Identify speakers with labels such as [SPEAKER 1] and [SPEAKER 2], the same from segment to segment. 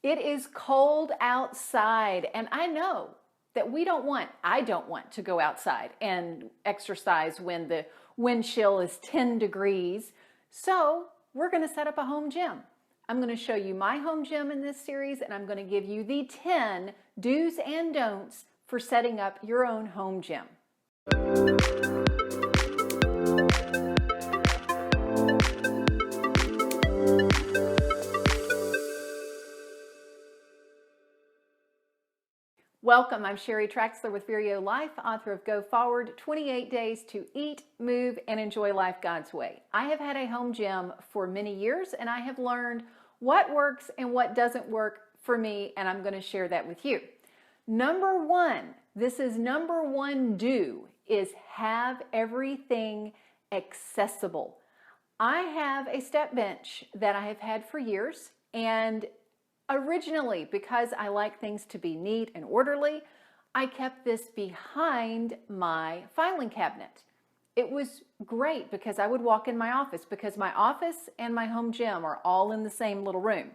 [SPEAKER 1] It is cold outside, and I know that I don't want to go outside and exercise when the wind chill is 10 degrees. So we're going to set up a home gym. I'm going to show you my home gym in this series, and I'm going to give you the 10 do's and don'ts for setting up your own home gym. Welcome, I'm Sherry Traxler with Nourish Life, author of Go Forward, 28 Days to Eat, Move, and Enjoy Life God's Way. I have had a home gym for many years, and I have learned what works and what doesn't work for me, and I'm going to share that with you. Number one, this is number one do, is have everything accessible. I have a step bench that I have had for years, and originally, because I like things to be neat and orderly, I kept this behind my filing cabinet. It was great because I would walk in my office, because my office and my home gym are all in the same little room.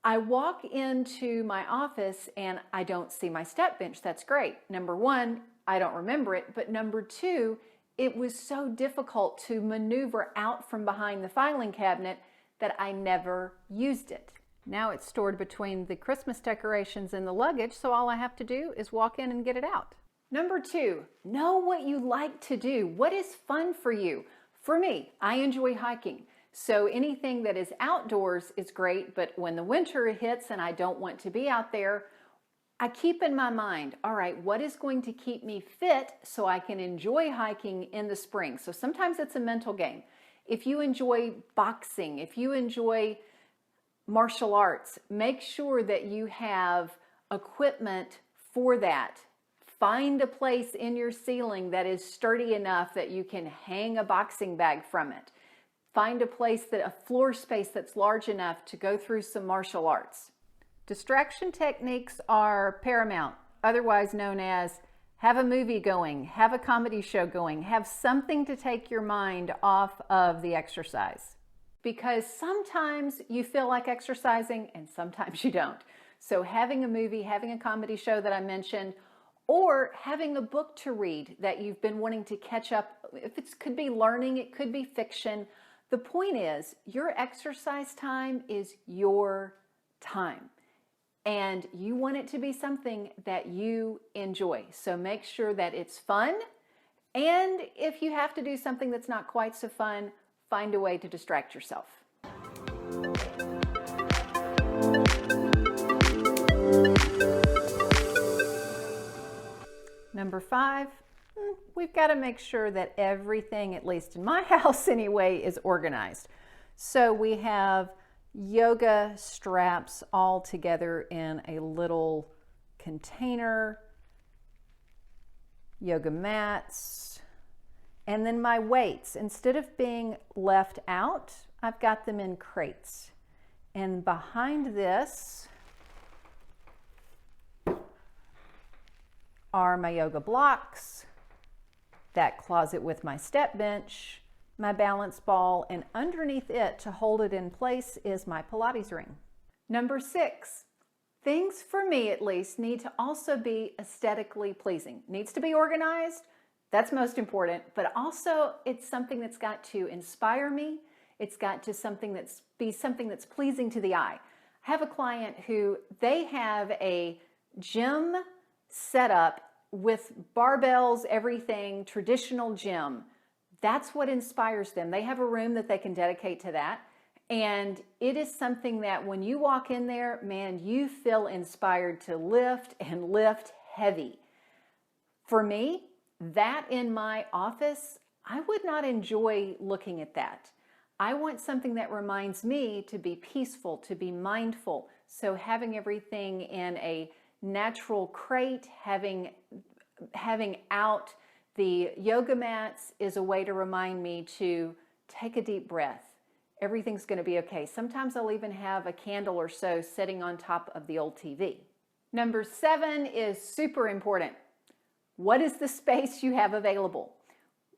[SPEAKER 1] I walk into my office and I don't see my step bench. That's great. Number one, I don't remember it, but number two, it was so difficult to maneuver out from behind the filing cabinet that I never used it. Now it's stored between the Christmas decorations and the luggage, so all I have to do is walk in and get it out. Number two, know what you like to do. What is fun for you? For me, I enjoy hiking. So anything that is outdoors is great, but when the winter hits and I don't want to be out there, I keep in my mind, all right, what is going to keep me fit so I can enjoy hiking in the spring? So sometimes it's a mental game. If you enjoy boxing, if you enjoy martial arts, make sure that you have equipment for that. Find a place in your ceiling that is sturdy enough that you can hang a boxing bag from it. Find a floor space that's large enough to go through some martial arts. Distraction techniques are paramount, otherwise known as have a movie going, have a comedy show going, have something to take your mind off of the exercise. Because sometimes you feel like exercising and sometimes you don't. So having a movie, having a comedy show that I mentioned, or having a book to read that you've been wanting to catch up. If it could be learning, it could be fiction. The point is, your exercise time is your time. And you want it to be something that you enjoy. So make sure that it's fun. And if you have to do something that's not quite so fun, find a way to distract yourself. Number five, we've got to make sure that everything, at least in my house anyway, is organized. So we have yoga straps all together in a little container, yoga mats, and then my weights, instead of being left out, I've got them in crates. And behind this are my yoga blocks, that closet with my step bench, my balance ball, and underneath it to hold it in place is my Pilates ring. Number six, things for me at least need to also be aesthetically pleasing. Needs to be organized. That's most important, but also it's something that's got to inspire me. It's got to be something that's pleasing to the eye. I have a client who they have a gym set up with barbells, everything, traditional gym. That's what inspires them. They have a room that they can dedicate to that. And it is something that when you walk in there, man, you feel inspired to lift and lift heavy. For me, that in my office, I would not enjoy looking at that. I want something that reminds me to be peaceful, to be mindful. So having everything in a natural crate, having out the yoga mats is a way to remind me to take a deep breath. Everything's going to be okay. Sometimes I'll even have a candle or so sitting on top of the old TV. Number 7 is super important. What is the space you have available?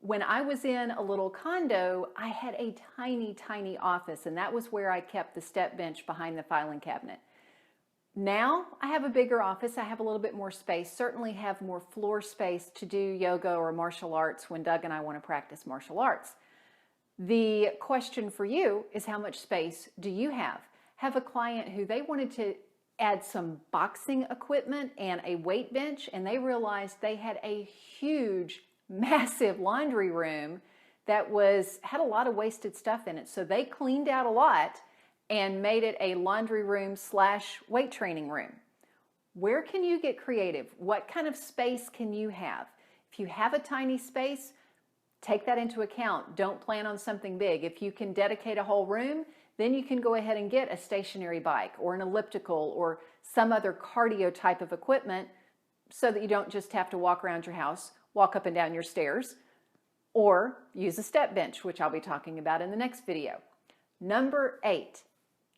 [SPEAKER 1] When I was in a little condo, I had a tiny, tiny office, and that was where I kept the step bench behind the filing cabinet. Now I have a bigger office. I have a little bit more space, certainly have more floor space to do yoga or martial arts when Doug and I want to practice martial arts. The question for you is, how much space do you have? Have a client who they wanted to add some boxing equipment and a weight bench, and they realized they had a huge, massive laundry room that had a lot of wasted stuff in it. So they cleaned out a lot and made it a laundry room / weight training room. Where can you get creative? What kind of space can you have? If you have a tiny space, take that into account. Don't plan on something big. If you can dedicate a whole room, then you can go ahead and get a stationary bike or an elliptical or some other cardio type of equipment so that you don't just have to walk around your house, walk up and down your stairs, or use a step bench, which I'll be talking about in the next video. Number 8,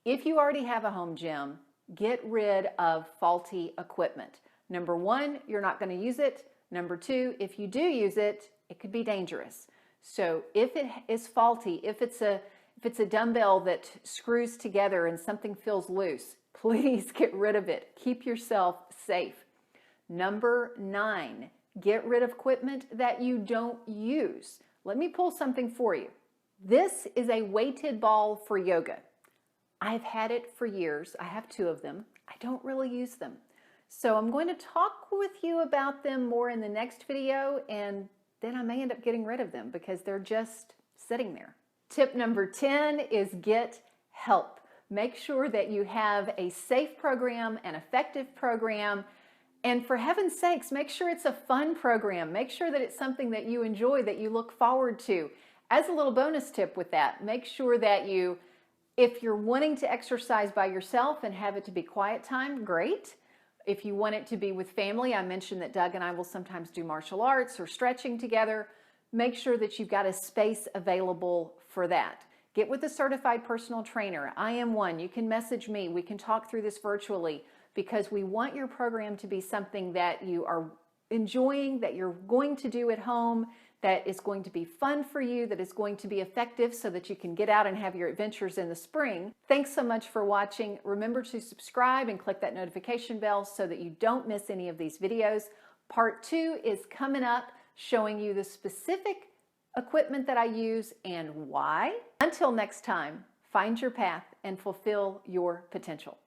[SPEAKER 1] if you already have a home gym, get rid of faulty equipment. Number 1, you're not going to use it. Number 2, if you do use it, it could be dangerous. So if it is faulty, if it's a dumbbell that screws together and something feels loose, please get rid of it. Keep yourself safe. Number 9, get rid of equipment that you don't use. Let me pull something for you. This is a weighted ball for yoga. I've had it for years. I have 2 of them. I don't really use them. So I'm going to talk with you about them more in the next video, and then I may end up getting rid of them because they're just sitting there. Tip number 10 is get help. Make sure that you have a safe program, an effective program, and for heaven's sakes, make sure it's a fun program. Make sure that it's something that you enjoy, that you look forward to. As a little bonus tip with that, make sure that if you're wanting to exercise by yourself and have it to be quiet time, great. If you want it to be with family, I mentioned that Doug and I will sometimes do martial arts or stretching together. Make sure that you've got a space available for that. Get with a certified personal trainer. I am one. You can message me. We can talk through this virtually because we want your program to be something that you are enjoying, that you're going to do at home, that is going to be fun for you, that is going to be effective so that you can get out and have your adventures in the spring. Thanks so much for watching. Remember to subscribe and click that notification bell so that you don't miss any of these videos. Part 2 is coming up, showing you the specific equipment that I use and why. Until next time, find your path and fulfill your potential.